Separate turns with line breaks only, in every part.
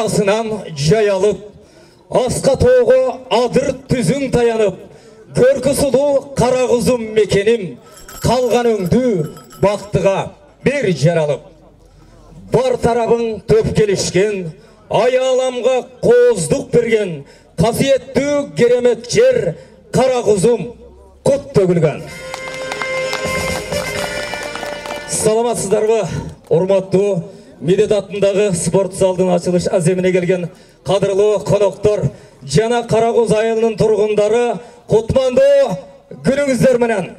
арасынан жай алып, асқа тоғы адыр түзің таянып, көркі сұлу қара құзым мекенім, қалған өңді бақтыға бер жаралып. Бар тарабың төп келішкен, ай аламға қоздық берген, қасиетті керемет жер қара құзым құт төгілген. Саламатсыздар ба, урматтуу Медет атындағы спорт залдың açılış әземіне келген қадірлі қонақтар, жана Қарағұз айылының тұрғындары, құтманды күніңіздер менен.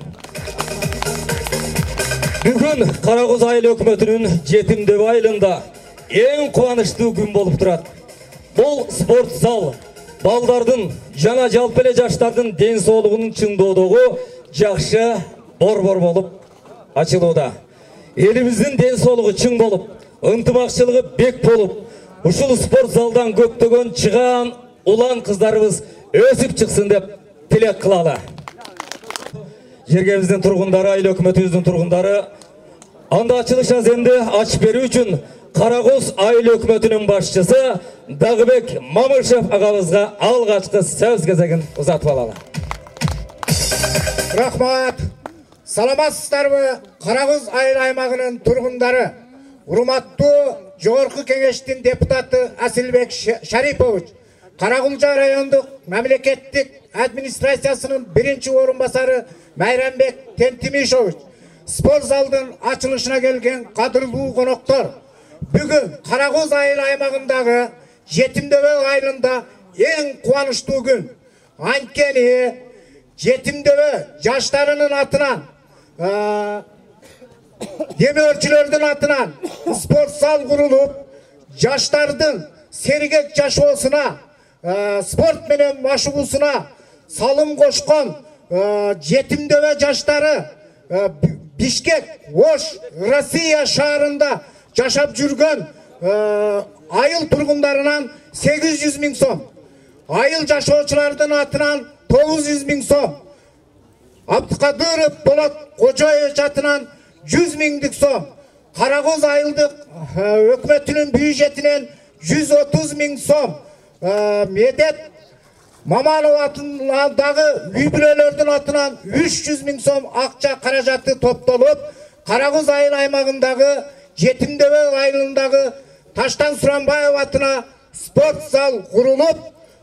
Бүгін Қарағұз айыл өкіметінің жетімдеу айылында ең қуанышты күн болып тұрады. Бұл спорт зал балдардың жана жалпеле жаштардың денсаулығының чыңдоодогу жақшы бор-бор болып açылууда. Еліміздің денсаулығы чың болып, ынтымақшылығы бек болып, ушул спорт залдан көптөгөн чыган улан кыздарыбыз өсүп чыксын деп тилек кылалы. Жергебиздин тургундары, айыл өкмөтүбүздүн тургундары анда ачылыш аземди ачып берүү үчүн Карагуз айыл өкмөтүнүн башчысы Дагыбек Мамышев агабызга алгачкы сөз кезегин узатып алалы.
Рахмат. Саламатсыздарбы, Карагуз айыл аймагынын тургундары, урматтуу Жогорку кеңештин депутаты Асилбек Шарипович, Карагулжа райондук мамлекеттик администрациясынын биринчи орун басары Майрамбек Тентимишович, спорт залдын ачылышына келген кадырлуу коноктор, бүгүн Карагуз айыл аймагындагы Жетимдөбө айылында эң кубанычтуу күн. Анткени Жетимдөбө жаштарынын атынан, демөөрчүлөрдүн атынан спорт зал курулуп, жаштардын сергек жашоосуна, спорт менен машыгуусуна салым кошкон Жетимдөбө жаштары Бишкек, Ош, Россия шаарында жашап жүргөн айыл тургундарынан 800 миң сом, айыл жашоочулардын атынан 900 миң сом, Абдыкадыров Болот Кожоевич атынан 100 миңдик сом, Карагуз айылдык өкмөтүнүн бюджетинен 130 миң сом, Медет Маманов атындагы үй бүлөлөрдүн атынан 300 миң сом акча каражаты топтолуп, Карагуз айыл аймагындагы Жетимдөбө айылындагы Таштан Суранбаев атына спорт зал курулуп,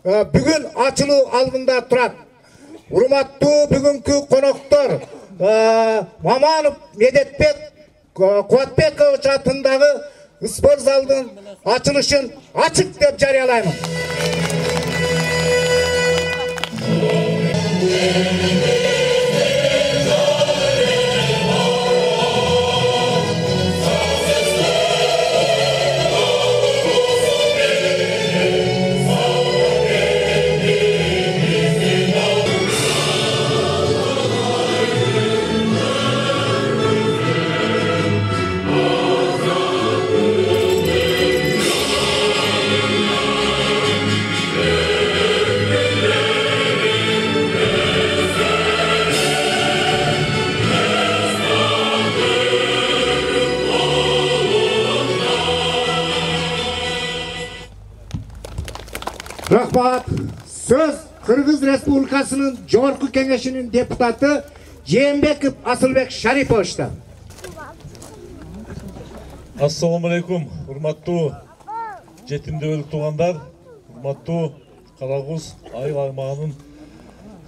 бүгүн ачылуу алдында турат. Урматтуу бүгүнкү коноктор, Маманов Медетбек Кубатбекович атындагы спорт залдын ачылышын ачык деп жарыялаймын. Рахмат. Сөз Кыргыз Республикасынын Жогорку кеңешинин депутаты Жээнбеков Асылбек Шариповичтан.
Ассаламу алейкум, урматтуу жетимдөбөлүк туугандар, урматтуу Карагуз айыл аймагынын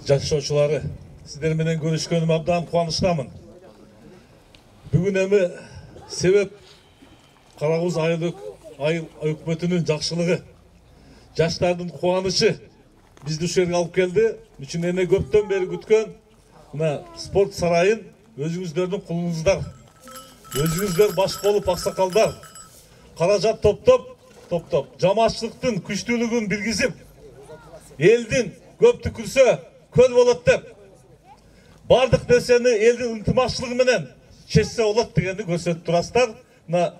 жашоочулары. Сиздер менен көрүшкөнүм абдан кубанычтамын. Бүгүн эми себеп Карагуз айыл өкмөтүнүн жакшылыгы, жаштардын кубанычы бизди ушул жерге алып келди. Үчүн эне көптөн бери күткөн мына спорт сарайын өзүңүздөрдүн кулуңуздар, өзүңүздөр баш болуп аксакалдар каражат топтоп, жамаатчылыктын күчтүүлүгүн билгизип, элдин көп түкүрсө көл болот деп, бардык нерсени элдин ынтымакчылыгы менен чечсе болот дегенди көрсөтүп турасыздар. Мына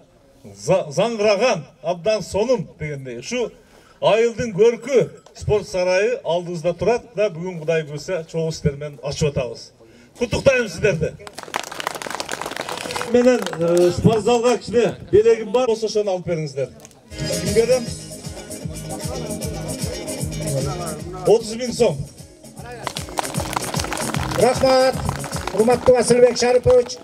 заңгыраган абдан сонун дегендей ушу айылдын көркү спорт сарайы алдыбызда турат да бүгүн Кудай көрсө чогуу иштер менен ачып атабыз. Куттуктайм сиздерди. Менен спорт залга кичине белегим бар, болсо ошону алып бериңиздер. Ким берем? 30.000 сом.
Рахмат, урматтуу Асылбек Шарипович.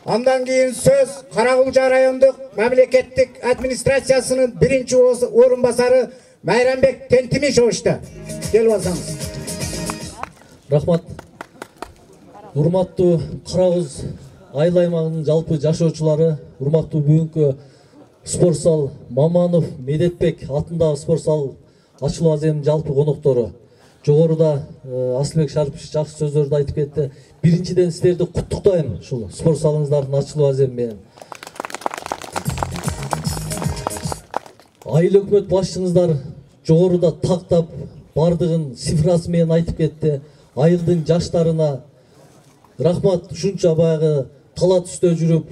Андан кийин сөз Каракулча райондук мамлекеттик администрациясынын биринчи орун басары Майрамбек Тентимишовичте. Келип алсаңыз.
Рахмат. Урматтуу Каракуз айыл аймагынын жалпы жашоочулары, урматтуу бүгүнкү спорт зал Маманов Медетбек атындагы спорт зал ачылуу аземинин жалпы коноктору. Жогоруда Асылбек Шарипович жакшы сөздөрдү айтып кетти. Биринчиден силерди куттуктайм ушул спорт залыңыздардын ачылуу аземи менен. Айыл өкмөт башчыңыздар жогоруда тактап бардыгын цифрасы менен айтып кетти. Айылдын жаштарына рахмат, ушунча баягы тала түстө жүрүп,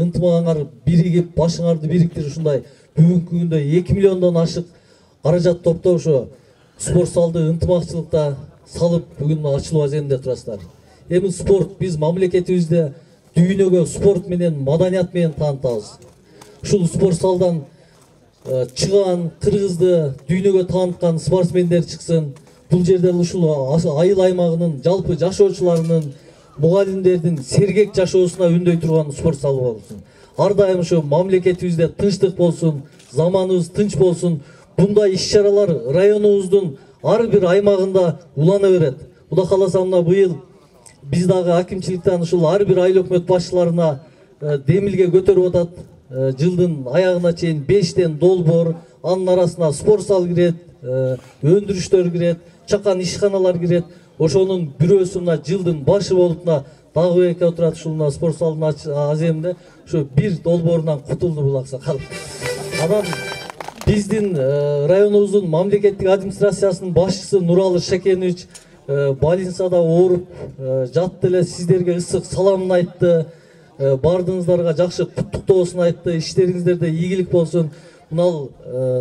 ынтымагыңар биригип, башыңарды бириктирип ушундай бүгүнкү күндө 2 миллиондон ашык каражат топтоп ошо спорт залды ынтымакчылыкта салып бүгүн ачылуу аземинде турасыздар. Эми спорт биз мамлекетибизде дүйнөгө спорт менен, маданият менен таанытабыз. Ушул спорт залдан чыган кыргызды дүйнөгө тааныткан спортсмендер чыксын. Бул жерде ушул айыл аймагынын жалпы жашоочуларынын, мугалимдердин сергек жашоосуна үндөй турган спорт залы болсун. Ар дайым ушу мамлекетибизде тынчтык болсун, заманыбыз тынч болсун. Bunday иш-чаралар районубуздун ар бир аймагында улана берет. Кудай кааласа мына быйыл биз дагы акимчиликтен ушул ар бир айыл өкмөт башчыларына демилге көтөрүп атат. Жылдын аягына чейин 5тен долбоор, анын арасына спорт зал кирет, өндүрүштөр кирет, чакан ишканалар кирет. Ошонун бирөөсүнө жылдын башы болуп дагы эки отурат ушул спорт залдын аземинде ошо бир долбоорунан кутулду бул аксакал. Анан биздин районубуздун мамлекеттик администрациясынын башчысы Нуралы Шакенович больницада ооруп жатты эле, сиздерге ысык саламын айтты. Бардыңыздарга жакшы куттуктоосун айтты. Иштериңиздерде ийгилик болсун. Мынал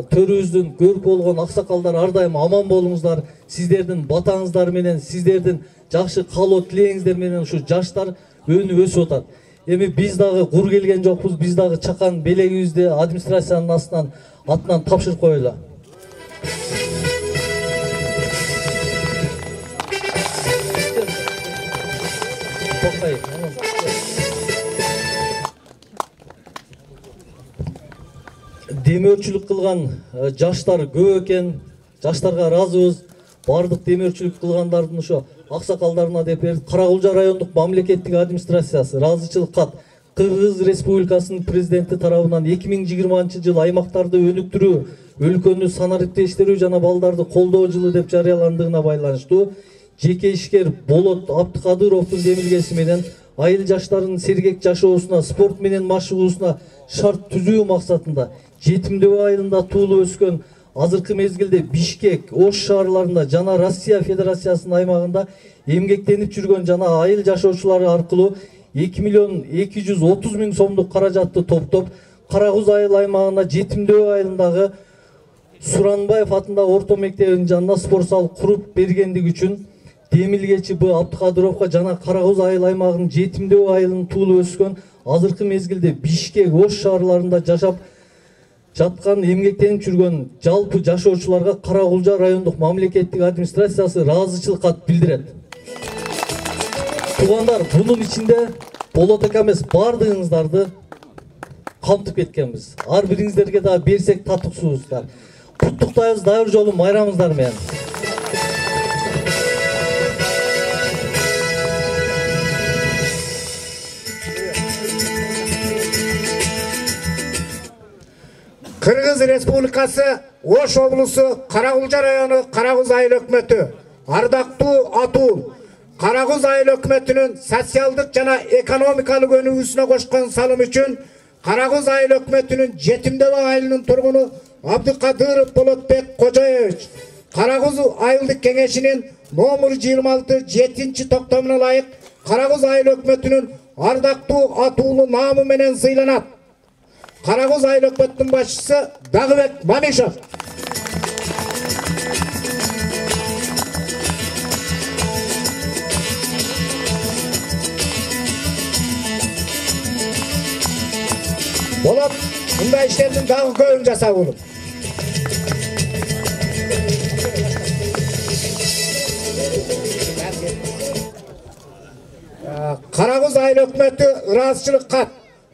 төрүбүздүн көрүп болгон аксакалдар ар дайым аман болуңуздар. Сиздердин батаңыздар менен, сиздердин жакшы каалоо тилегиңиздер менен ушу жаштар өнүп өсүп атат. Эми биз дагы кур келген жокпуз. Биз дагы чакан белегибизди администрациянын атынан тапшырып коелу. Демөөрчүлүк кылган жаштар көп экен. Жаштарга ыраазыбыз. Бардык демөөрчүлүк кылгандардын ошо аксакалдарына деп берип, Каракулча райондук мамлекеттик администрациясы ыраазычылык кат Кыргыз Республикасынын президенти тарабынан 2020 аймактарды өнүктүрүү, өлкөнү санариптештирүү жана балдарды колдоо жылы деп жарыяландыгына байланыштуу жеке ишкер Болот Абдыкадыровдун демилгеси менен айыл жаштарынын сергек жашоосуна, спорт менен машыгуусуна шарт түзүү максатында Жетимдөбө айылында туулуп өскөн, азыркы мезгилде Бишкек, Ош шаарларында жана Россия Федерациясынын аймагында эмгектенип жүргөн жана айыл жашоочулары аркылуу 2.230.000 сомдук каражатты топтоп, Каракуз айыл аймагына Жетимдөбө айылындагы Суранбаев атындагы орто мектебинин жанына спорт зал куруп бергендиги үчүн демилгечи Б. Абдыкадыровго жана Каракуз айыл аймагынын Жетимдөбө айылынын туулуп өскөн, азыркы мезгилде Бишкек, Ош шаарларында жашап жаткан, эмгектенип жүргөн жалпы жашоочуларга Каракулча райондук мамлекеттик администрациясы ыраазычылык кат билдирет. Туугандар, бунун ичинде болот эке эмес, бардыгыңыздарды камтып кеткенбиз. Ар бириңиздерге да берсек татыксууздар. Куттуктайбыз, дагы бир жолу майрамыңыздар менен.
Кыргыз Республикасы Ош облусу Каракулча району Каракуз айыл өкмөтү ардактуу атуу Каракуз айыл өкмөтүнүн социалдык жана экономикалык өнүгүүсүнө кошкон салым үчүн Каракуз айыл өкмөтүнүн Жетимдөбө айылынын тургуну Абдыкадыров Болотбек Кожоевич Каракуз айылдык кеңешинин номер 26 7-чи токтомуна ылайык Каракуз айыл өкмөтүнүн ардактуу атуулуу наамы менен сыйланат. Каракуз айыл өкмөтүнүн башчысы Дагыбек Мамишев. Болот, мындай иштердин дагы көбүн жасап болот. Карагөз айыл өкмөтү ыраазычылык кат.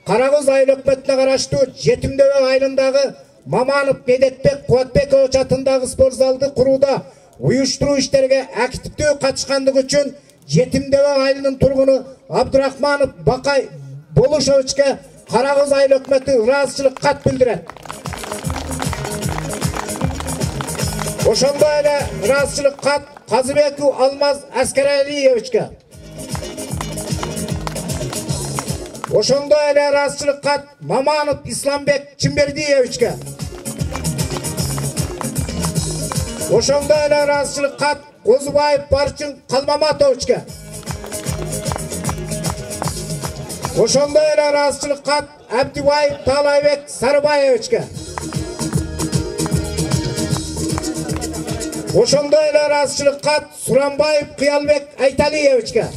Карагөз айыл өкмөтүнө караштуу Жетимдөбөк айылындагы Маманов Медетбек Кубатбекович атындагы спорт залды курууда уюштуруу иштерге активдүү катышкандыгы үчүн Жетимдөбөк айылынын тургуну Абдурахманов Бакай Болушовичке Карагөз айыл өкмөтү ыраазычылык кат билдирет. Ошондой эле ыраазычылык кат Казыбеков Алмаз Аскералиевичке. Ошондой эле ыраазычылык кат Маманов Исламбек Чимбердиевичке. Ошондой эле ыраазычылык кат Козубаев Барчын Калмаматовичке. Ошондой эле ыраазычылык кат Абдибаев Таалайбек Сарыбаевичке. Ошондой эле ыраазычылык кат Суранбаев Кыялбек Айталиевичке.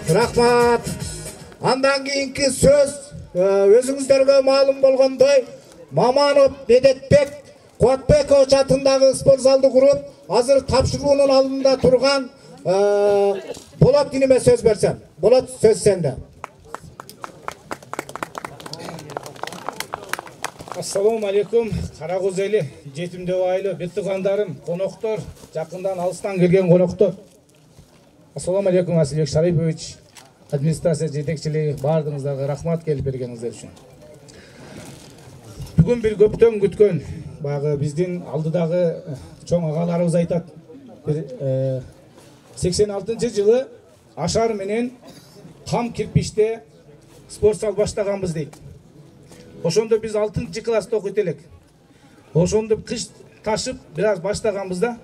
Рахмат. Андан кийинки сөз өзүңүздөргө маалым болгондой Маманов Медетбек Кубатбекович атындагы спорт залды куруп, азыр тапшыруунун алдында турган Болот иниме сөз берсем. Болот, сөз сенде.
Ассаламу алейкум, Карагөз эли, Жетимдөбөк айылы, бет туугандарым, коноктор, жакындан алыстан келген коноктор. Ассаламу алейкум, Асылбек Шарипович, администрация жетекчилиги, баардыгыңыздарга рахмат келип бергениңиздер үчүн. Бүгүн бир көптөн күткөн, баягы биздин алдыдагы чоң агаларыбыз айтат. 86-жылы Ашар менен Кам кирпичте спорт зал баштаганбыз дейт. Ошондо биз 6-класста окуйт элек. Ошондо кыш ташып бир аз баштаганбыз да.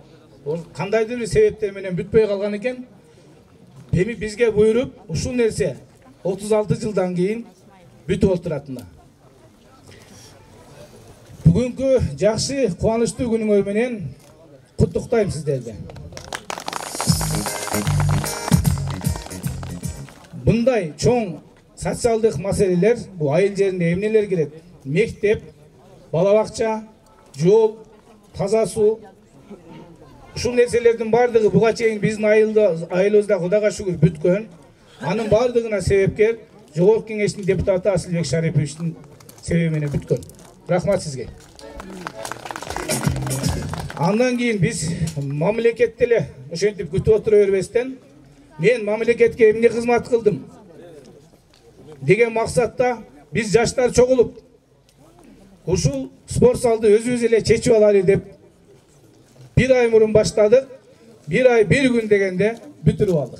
Кандайдыр бир себептер менен бүтпөй калган экен. Эми бизге буйруп, ушул нерсе 36 жылдан кийин бүтүп отуратына. Бүгүнкү жакшы, кубанычтуу күнүңөр менен куттуктайм сиздерди. Мындай чоң социалдык маселелер бул айыл жеринде эмнелер кирет? Мектеп, бала бакча, жол, таза суу. Ушул нерселердин бардыгы буга чейин биздин айылыбызда Кудайга шүгүр бүткөн. Анын бардыгына себепкер Жогорку Кеңештин депутаты Асылбек Шариповичтин себеби менен бүткөн. Рахмат сизге. Андан кийин биз мамлекетте эле ошентип күтүп отура бербестен, мен мамлекетке эмне кызмат кылдым деген максатта биз жаштар чогулуп ушул спорт залды өзүбүз эле чечип алалы деп бир ай мурун баштадык. Бир ай бир күн дегенде бүтүрүп алдык.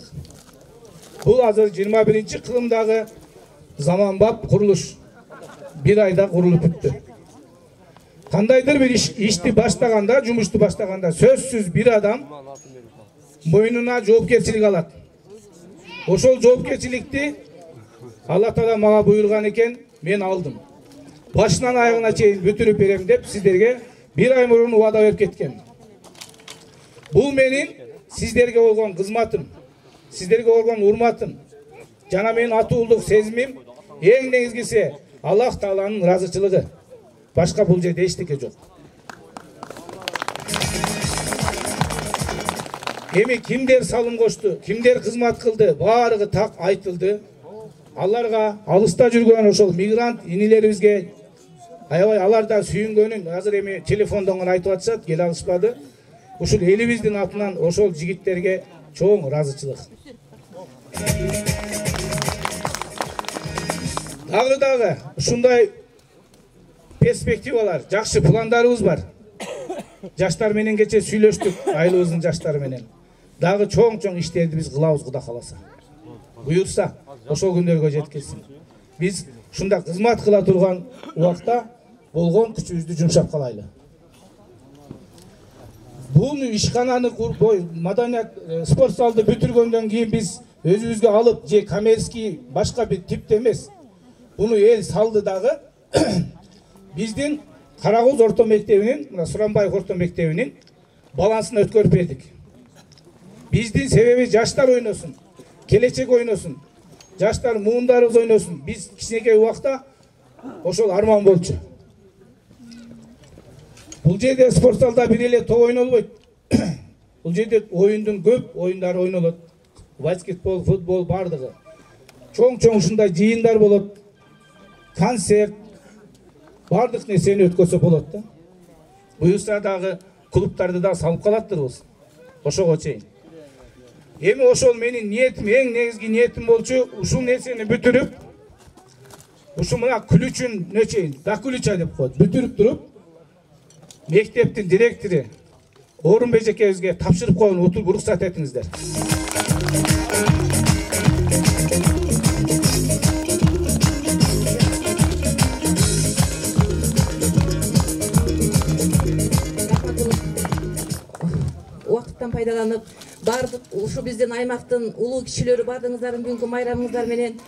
Бул азыр 21-кылымдагы заманбап курулуш. Бир айда курулуп бүттү. Кандайдыр бир ишти баштаганда, жумушту баштаганда сөзсүз бир адам мойнуна жоопкерчилик алат. Ошол жоопкерчиликти Алла Таала мага буйрган экен, мен алдым. Башынан аягына чейин бүтүрүп берем деп сиздерге бир ай мурун убада берип кеткем. Бул менин сиздерге болгон кызматым, сиздерге болгон урматым, жана менин атуулдук сезимим, эң негизгиси Аллах Тааланын ыраазычылыгы. Башка бул жерде эчтеке жок. Эми кимдер салым кошту, кимдер кызмат кылды, баарыгы так айтылды. Аларга алыста жүргөн ошол мигрант инилерибизге аябай аларда сүйүнгөнүн азыр эми телефондон гана айтып атышат, келе алышпады. Ушул элибиздин атынан ошол жигиттерге чоң ыраазычылык. Дагы ушундай перспективалар, жакшы пландарыбыз бар. Жаштар менен кече сүйлөштүк, айылыбыздын жаштары менен. Дагы чоң иштерди биз кылабыз, Кудай кааласа. Буйрса, ошол күндөргө жеткирсин. Биз ушунда кызмат кыла турган убакта болгон күчүбүздү жумшап калайлы. Бул ишкананы маданият спорт залды бүтүргөндөн кийин биз өзүбүзгө алып же коммерческий башка бир типте эмес. Буну эл салды дагы биздин Карагөз орто мектебинин, мына Суранбаев орто мектебинин балансына өткөрүп бердик. Биздин себеби жаштар ойносун, келечек ойносун, жаштар муундарыбыз ойносун. Биз кичинекей убакта ошол арман болчу. Бул жерде спорт залда бир эле топ ойнолбойт. Бул жерде оюндун көп оюндары ойнолот. Баскетбол, футбол бардыгы. Чоң-чоң ушундай жыйындар болот. Концерт бардык нерсени өткөзсө болот да. Буюрса дагы клубтарды да салып калаттырбыз. Ошого чейин. Эми ошол менин ниетим, эң негизги ниетим болчу, ушул нерсени бүтүрүп, ушу мына күлүчүн нечейин, дакулича деп коет, бүтүрүп туруп, мектептин директору Орунбек эжекебизге тапшырып коюн, отуруп уруксат этиңиздер.
Уақыттан пайдаланып, бардық ушу биздин аймактын улуу кишилери бардыңыздардын бүгүнкү майрамыңыздар менен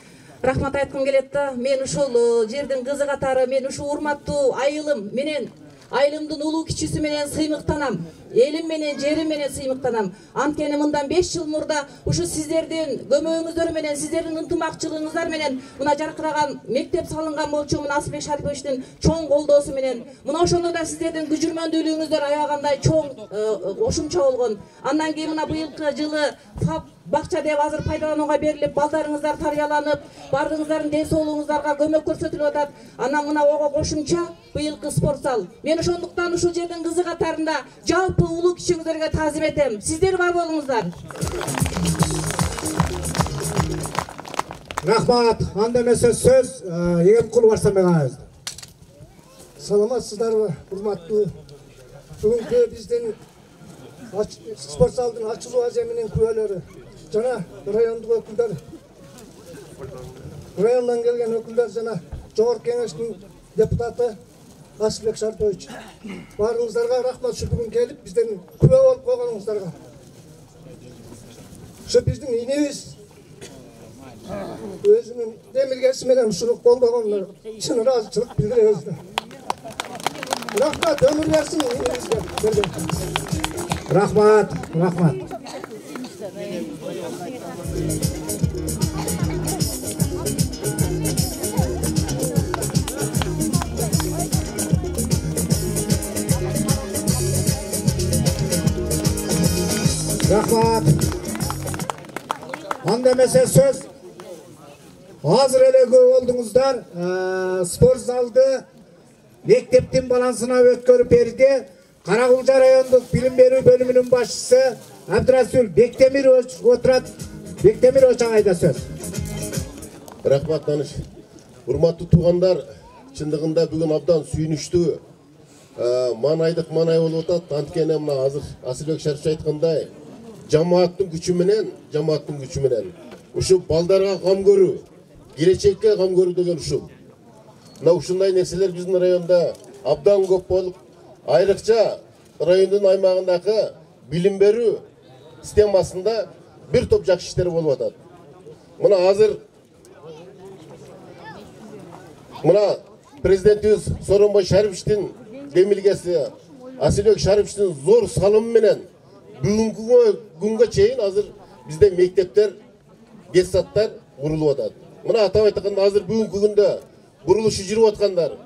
рахмат айткым келет да. Мен ушул жердин кызы катары, мен ушу урматтуу айылым менен, айылымдын улуу кичиси менен сыймыктанам. Элим менен, жерим менен сыймыктанам. Анткени мындан 5 жыл мурда ушу сиздердин көмөгүңүздөр менен, сиздердин ынтымакчылыгыңыздар менен мына жаркыраган мектеп салынган болчу. Мына Асылбек Шариповичтин чоң колдоосу менен, мына ошондо да сиздердин күжүрмөндүүлүгүңүздөр аябагандай чоң кошумча болгон. Андан кийин мына быйылкы жылы ФАП бакча деп азыр пайдаланууга берилип, балдарыңыздар тарбияланып, бардыгыңыздардын ден соолугуңуздарга көмөк көрсөтүлүп атат. Анан мына ого кошумча быйылкы спорт зал. Мен ошондуктан ушул жердин кызы катарында жалпы улуу кишиңиздерге таазим этем. Сиздер бар болуңуздар.
Рахмат. Анда эмесе сөз Егемкулов Арсанбек агайыбызда.
Саламатсыздарбы, урматтуу. Бүгүнкү биздин спорт залдын ачылуу аземинин күбөлөрү жана райондук өкүлдөр, райондан келген өкүлдөр жана жогорку кеңештин депутаты Асылбек Шарипович. Баарыңыздарга рахмат, ушу бүгүн келип бизден күбө болуп койгонуңуздарга. Ушу биздин инебиз өзүнүн демилгеси менен ушуну колдогонуна чын ыраазычылык билдиребиз. Рахмат, өмүр берсин инебизге.
Рахмат, рахмат. Рахмат. Анда эмесе сөз азыр эле көп болдуңуздар. Спорт залды мектептин балансына өткөрүп берди. Каракулча райондук билим берүү бөлүмүнүн башчысы Абдрасул Бектемирович отурат. Бектемирович агайда сөз.
Рахмат таныш. Урматтуу туугандар, чындыгында бүгүн абдан сүйүнүчтүү манайдык манай болуп атат. Анткени мына азыр Асылбек Шарипович айткандай, жамааттын күчү менен ушу балдарга кам көрүү, келечекке кам көрүү деген ушул. Мына ушундай нерселер биздин районда абдан көп болуп, айрыкча райондун аймагындагы билим берүү системасында бир топ жакшы иштер болуп атат. Мына азыр мына президентибиз Сооронбай Шариповичтин демилгеси, Асылбек Шариповичтин зор салымы менен бүгүнкү күнгө чейин азыр бизде мектептер, детсадтар курулуп атат. Мына атап айтканда азыр бүгүнкү күндө курулушу жүрүп аткандар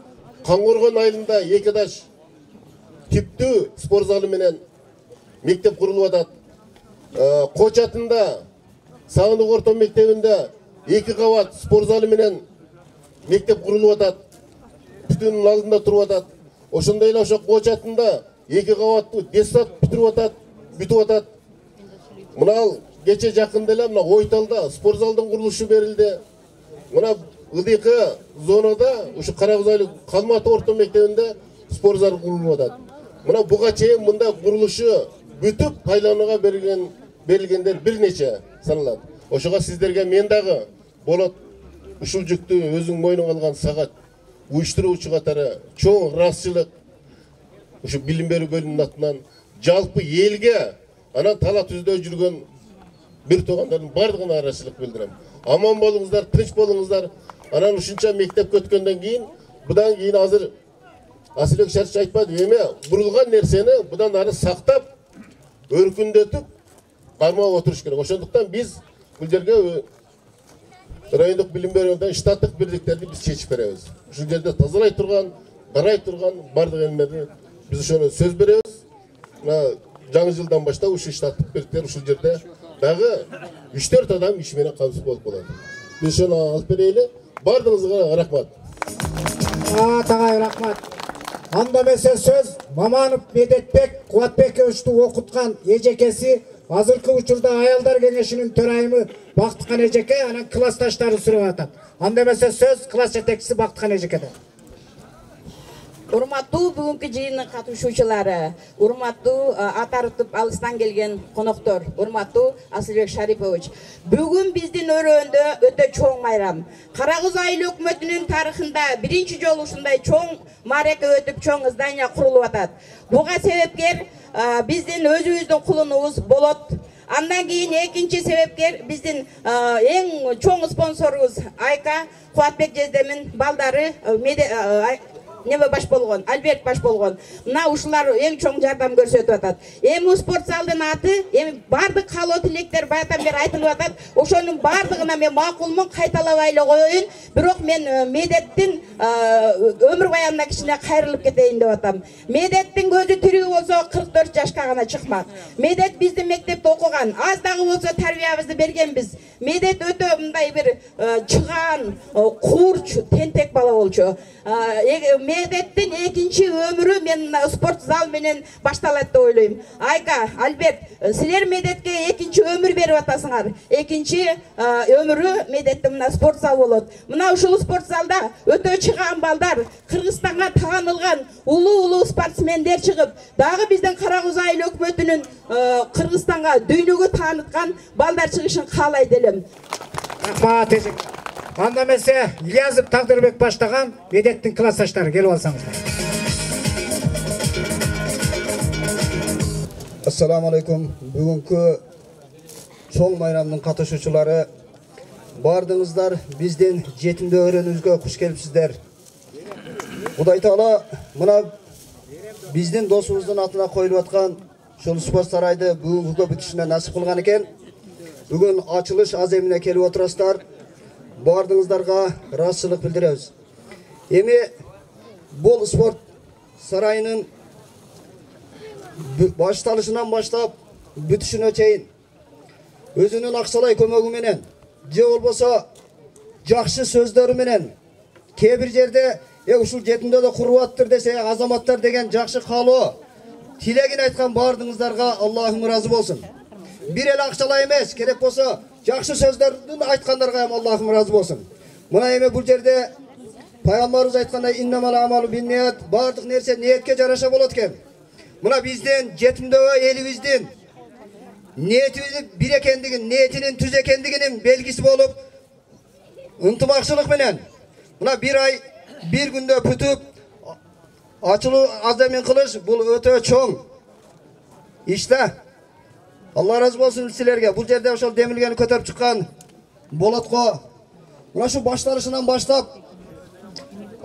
Каңгоргон айылында Экидаш типтүү спорт залы менен мектеп курулуп атат. Кочатында Сагындык орто мектебинде 2 кабат спорт залы менен мектеп курулуп атат. Бүтүнүн алдында туруп атат. Ошондой эле ошо Кочатында 2 кабаттуу детсад бүтүп атат. Мына кече жакында эле мына Ойталда спорт залдын курулушу берилди. Мына ылдыйкы зонада ушу Каракөз айыл Калматы орто мектебинде спорт залы курулуп атат. Мына буга чейин мында курулушу бүтүп пайланууга берилгендер бир нече саналат. Ошого сиздерге мен дагы болот ушул жүктү өзүң мойнуңа алган сагат уюштуруучу катары чоң ыраазычылык ушу билим берүү бөлүмүнүн атынан жалпы элге анан талаа түздө жүргөн бир туугандардын бардыгына ыраазычылык билдирем. Аман болуңуздар, тынч болуңуздар. Анан ушунча мектеп өткөндөн кийин, будан кийин азыр Асылбек Шарипович айтпады, эме бурулган нерсени будан ары сактап, өркүндөтүп, кармап отуруш керек. Ошондуктан биз бул жерге райондук билим берүүнүн штаттык бирдиктерди биз чечип беребиз. Ушул жерде тазалай турган, карай турган бардык эмелерди Biz ошону сөз беребиz. Мына жаңы жылдан баштап ушу штаттык бериктер ушул жерде дагы 3-4 адам иш менен камсыз болуп калат. Biz ошону алып берели. Бардыгыңызга рахмат.
Тагай рахмат. Анда эмесе сөз Маманов Медетбек Кубатбековичти окуткан эжекеси азыркы учурда аялдар кеңешинин төрайымы Бактыкан эжеке анан классташтары сурап атат. Анда эмесе сөз класс жетекчиси Бактыкан эжекеде.
Урматтуу бүгүнкү жыйындын катышуучулары, урматтуу атарытып алыстан келген коноктор, урматтуу Асылбек Шарипович. Бүгүн биздин өрөөндө өтө чоң майрам. Карагыз айыл өкмөтүнүн тарыхында биринчи жолу ушундай чоң маареке өтүп, чоң здание курулуп атат. Буга себепкер биздин өзүбүздүн кулунубуз болот. Андан кийин экинчи себепкер биздин эң чоң спонсорубуз Айка Кубатбек жездемин балдары Неме баш болгон, Альберт баш болгон. Мына ушулар эң чоң жардам көрсөтүп атат. Эми спорт залдын аты, эми бардык каалоо тилектер баятан бери айтылып атат. Ошонун бардыгына мен макулмун, кайталабай эле коеюн. Бирок мен Медеттин өмүр баянына кичине кайрылып кетейин деп атам. Медеттин көзү тирүү болсо 44 жашка гана чыкмак. Медет биздин мектепте окуган, аз дагы болсо тарбиябызды бергенбиз. Медет өтө мындай бир чыгаан, курч, тентек бала болчу. Медеттин экинчи өмүрү мен спорт зал менен башталат деп ойлойм. Айка, Альберт, силер Медетке экинчи өмүр берип атасыңар. Экинчи өмүрү Медеттин мына спорт зал болот. Мына ушул спорт залда өтө чыгаан балдар, Кыргызстанга таанылган улуу спортсмендер чыгып, дагы биздин Карагөз айыл өкмөтүнүн Кыргызстанга дүйнөгө тааныткан балдар чыгышын каалайт элем.
Рахмат эжек. Анда эмесе Ильязов Тагдырбек баштаган Медеттин классташтары келип алсаңыздар.
Ассаламу алейкум. Бүгүнкү чоң майрамдын катышуучулары, бардыңыздар биздин жетимдүү өрөөнүбүзгө куш келипсиздер. Кудай таала мына биздин досубуздун атына коюлуп аткан ушул спорт сарайды бүгүнкүгө бүтүшүнө насип кылган экен. Бүгүн ачылыш аземине келип отурасыздар. Бардыңыздарга ыраазычылык билдиребиз. Эми бул спорт сарайынын башталышынан баштап бүтүшүнө чейин өзүнүн акчалай көмөгү менен же болбосо жакшы сөздөрү менен кээ бир жерде ушул жетимдөө куруп аттыр десе азаматтар деген жакшы каалоо тилегин айткан бардыңыздарга Аллахым ыраазы болсун. Бир эле акчалай эмес, керек болсо жакшы сөздөрдүн айткандарга ham Аллахым ыраазы болсун. Мына эми бул жерде пайгамбарыбыз айткандай иннамал амалу бинният, бардык нерсе ниетке жараша болот экен. Мына биздин жетимдөө элибиздин ниетибиздин бир экендигин, ниетинин түз экендигинин белгиси болуп, ынтымакчылык менен мына бир ай, бир күндө бүтүп ачылуу аземин кылыш бул өтө чоң иште. Allah razı olsun sizlerge. Bu жерде ошол демилгени көтөрүп чыккан Болотко мына шу башталышынан баштап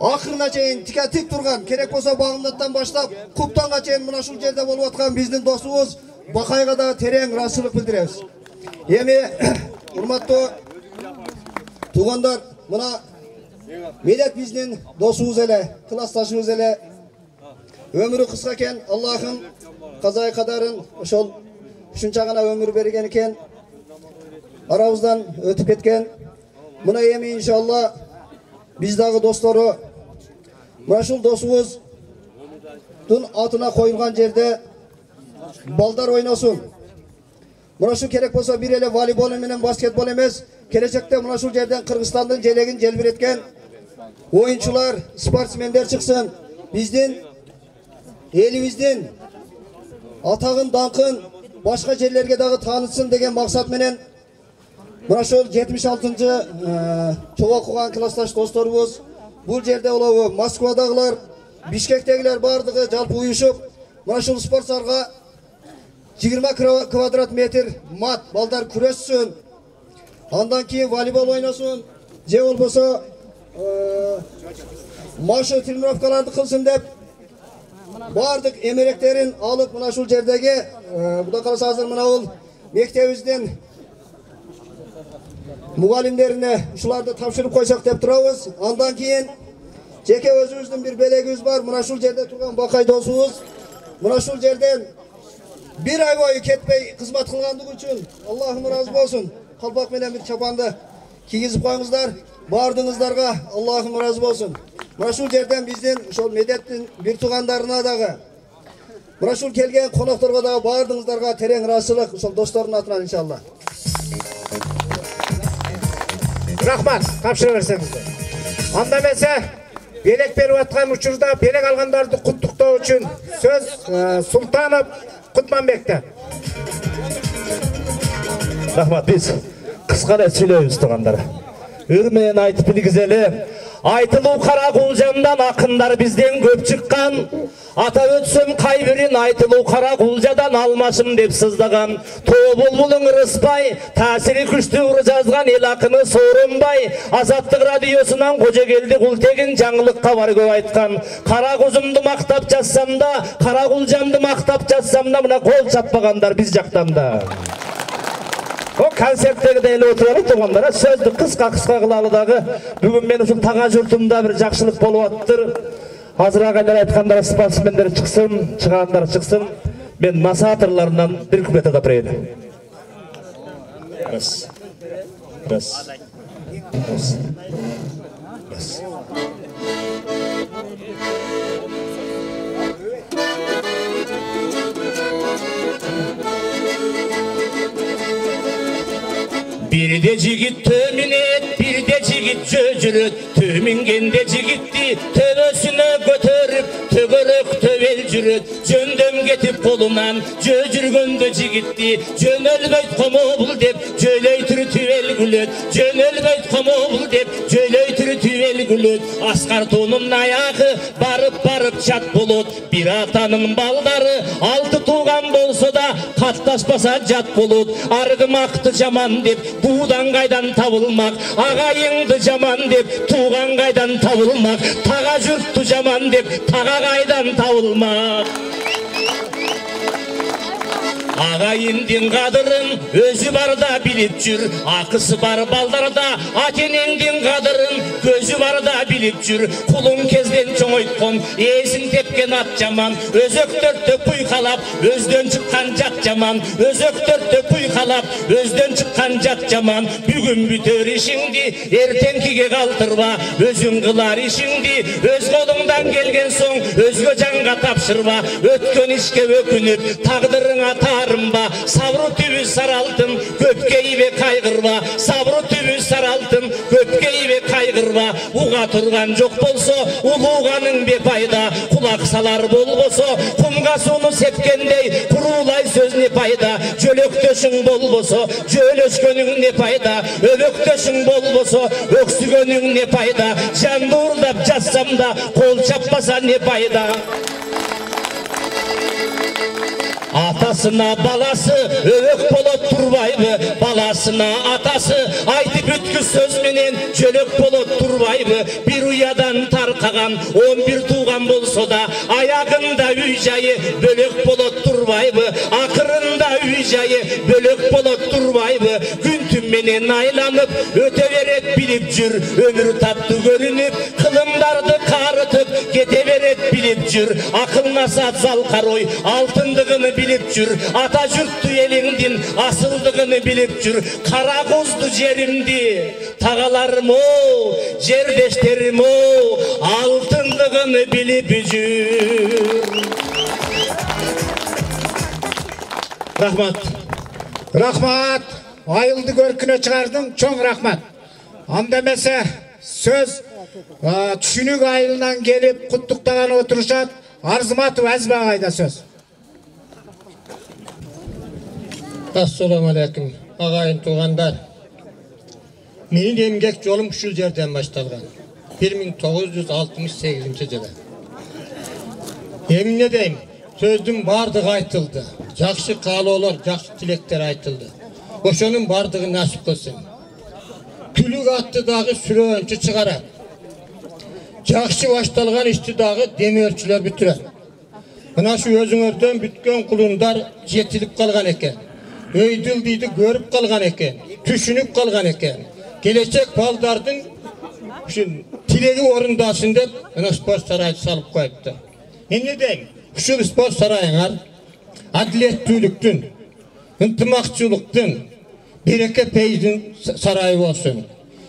акырына чейин тик турган, керек болсо Багымдаттан баштап Куптанга чейин мына ушул жерде болуп аткан биздин досубуз Бакайга да терең ыраазычылык билдиребиз. Эми урматтуу туугандар, мына Медет биздин досубуз эле, классташыбыз эле. Өмүрү кыска экен, Аллахым казай кадарын ошол ушунча гана өмүр берген экен, арабыздан өтүп кеткен. Мына эми иншалла биз дагы достору мына ушул досубуздун атына коюлган жерде балдар ойносун. Мына ушул керек болсо бир эле волейбол менен баскетбол эмес, келечекте мына ушул жерден Кыргызстандын желегин желбиреткен оюнчулар, спортсмендер чыксын. Биздин элибиздин атагын, даңкын башка жерлерге дагы таанытсын деген максат менен мына ошол 76-чы чоң окуган классташ досторубуз бул жерде болобу, Москвадагылар, Бишкектегилер бардыгы жалпы уюшуп мына ушул спорт залга 20 квадрат метр мат балдар күрөшсүн. Андан кийин волейбол ойносун, же болбосо машы тренировкаларды кылсын деп бардык эмеректерин алып мына ушул жердеги Кудай кааласа азыр мына бул мектебибиздин мугалимдерине ушуларды тапшырып койсок деп турабыз. Андан кийин жеке өзүбүздүн бир белегибиз бар. Мына ушул жерде турган Бакай досубуз мына ушул жерден bir ay boyu ketpey kızmat kılgandık üçün Allah'ım razı olsun. Kalpak menen bir çapandı kiygizip koyuңuzдар. Bardığınızlarga Allah'ım razı olsun. Mına ушул жерден биздин ошол медеттин bir тугандарына дагы мына ушул келген конокторго дагы бардığınızlarga терең ыраазычылык ошол достордун атынан иншалла.
Рахмат, тапшыра берсеңиздер. Анда эмесе белек берип аткан учурда белек алгандарды куттуктоо үчүн сөз Султанов Кутманбекте.
Рахмат, биз кыска эле сүйлөйбүз туугандар. Ыр менен айтып билгизели. Айтылуу Каракулжандан акындар бизден көп чыккан. Атап өтсөм кайбирин айтылуу Каракулжадан алмашым деп сыздаган. Тоо булбулуң ырыспай, таасири күчтүү жазган эл акыны Сооронбай Азаттык радиосунан Кожогелди Култегин жаңылыкка бар көп айткан. Каракузумду мактап жазсам да, Каракулжанды мактап жазсам да мына кол чаппагандар биз жактан да. O konsertteki de ele oturalım toğanlara sözdü kıska kılалы dagı. Bugün men uşul tağa jurtumda bir jakşılık bolup atıdır. Hazır agaylar aytkandar sportsmenler çıksın, çıganlar çıksın. Men masaatırlarından bir küpete de bireydi. Ras. Ras. Ras. Ras. Bir de jigit töminet, bir de jigit jöjüröt, tömingende jigitти töbösüne götörüp, tögörök töbel jüröt, jöndöm getip kolundan, jöjürgöndö jigitти, jönölböйт komobul dep, jölöйтүрү tübel gülöt, jönölböйт komobul dep, jölöйтүrү tübel gülöt, askar tonun ayagı barıp çat bolot, bir atanın baldары, altı tuğan bolsa da katlaşpasa jat bolot, argımaktı jaman dep, buğdan kaydan tavılmak, ağayındı jaman dep, tuğan kaydan tavılmak, tağa jürttü jaman dep, tağa kaydan tavılmak. Ağayındın kadırın özü var da bilip jür, akısı var baldarda, atenengdin kadırın gözü var da bilip jür, kulun kezden çoğoytkon, esin tepken at jaman, özöktörtö puykalap, özden çıkkan jat jaman, özöktörtö puykalap, özden çıkkan jat jaman, bugün bütör işingdi, ertenkige kaltırba, özün kılar işingdi, öz kolundan gelgen soň, özgö janga tapşırba, ötkön işke ökünüp, tagdırına tar sabrı tübü saraltım, köpkeyi ve kaygırma, sabrı tübü saraltım, köpkeyi ve kaygırma, uğa turgan jok bolso, uluğanın be payda, kulak salar bolboso, kumga sonu sepkendey, kurulay söz ne payda, jölöktöşün bolboso, jölöşkönün ne payda, öböktöşün bolboso, öksügönün ne payda, jandı urdap jassam da, kol çappasa ne payda. Atasına balası övök bolot turbayby, balasına atası aytıp ötkü söz menen jölök bolot turbayby, bir uyadan tarkagan 11 tuğan bolsa da ayagında üy jayı bölök bolot turbayby, akırında üy jayı bölök bolot turbayby, gün tüm menen aylanıp öte beret bilip jür, ömür tattı görünüp kılımdardı karıtıp kete beret bilip jür, akıl nasat zal karoy altındığını bilip jür, ata jurttu elingdin asıldığını bilip jür, kara kuzdu jerimdi tagalarım o, jerdeşlerim o, altındığını bilip jür.
Rahmat. Rahmat. Ayıldı görküne çıkardın. Çok rahmat. Anda emese söz Түшүнүк айылынан келip куттуктаган отурушат. Арзыматов Азбек айда сөз.
Assalamu alaikum, ağayın tuğanlar. Menin emgek jolum uşul жерден baştalgan. 1968 жылы. Emine deyim, sözdün bardığı aytıldı. Jakşı kaloolar, jakşı tilekler aytıldı. Oşonun bardığı nasip olsun. Külük attı dağı süröntü çıkarak. Jakşı baştalgan işti dağı demirçiler bitiren. Mına şu özüңөрдөн bütken kulundar jetilip kalgan eken. Öydül deydi görüp kalgan eken. Tüşünüp kalgan eken. Gelecek baldardın tilegi orundasın dep spor sarayı salıp koyuptu. Ne deyim? ушул спорт сарайыңар адилеттүүлүктүн, ынтымакчылыктын, береке пейиздин сарайы болсун.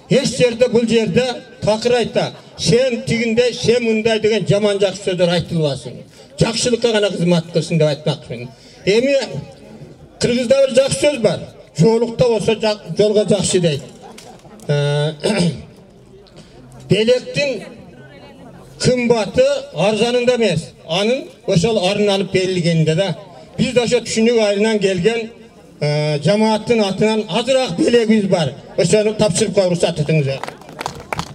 Эч жерде бул жерде такыр айта, сен тигинде, сен мындай деген жаман жакшы сөздөр айтылбасын. Жакшылыкка гана кызмат кылсын деп айтмакчымын. Эми кыргызда бир жакшы сөз бар. Жоолукта болсо жолго жакшы дейт. Белектин кымбаты арзанында эмес, анын ошол арналып берилгенде да. Биз да ошо түшүнүк айынан келген жамааттын атынан азыраак белегибиз бар. Ошону тапшырып коюп уруксат этиңиз.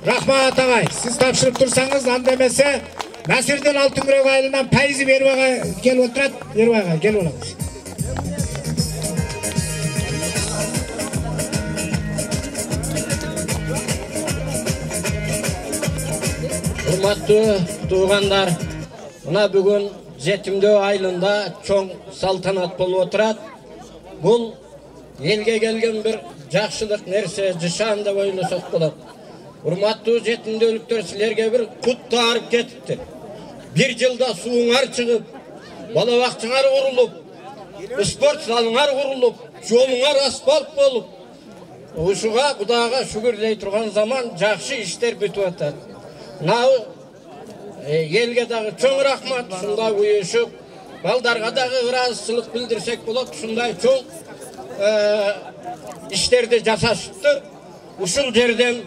Рахмат агай, сиз тапшырып турсаңыз, анда эмесе Насирдин Алтын Күрөк айылынан пайызы Эрбайга келип отурат. Эрбайга келип алабыз.
Урматтуу туугандар, мына бүгүн Жетимдөө айылында чоң салтанат болуп отурат. Бул элге келген бир жакшылык нерсе, жышан деп ойлосок болот. Урматтуу жетимдөөлүктөр, силерге бир кут таарып кетиптир. Бир жылда сууңар чыгып, бала бакчаңар курулуп, спорт залыңар курулуп, жолуңар асфальт болуп, ушуга Кудайга шүгүрлөй турган заман жакшы иштер бүтүп атат. Елге дагы чоң рахмат, ушундай уюшуп, балдарга дагы ыраазычылык билдирсек болот, ушундай чоң иштерди жасашыптыр. Ушул жерден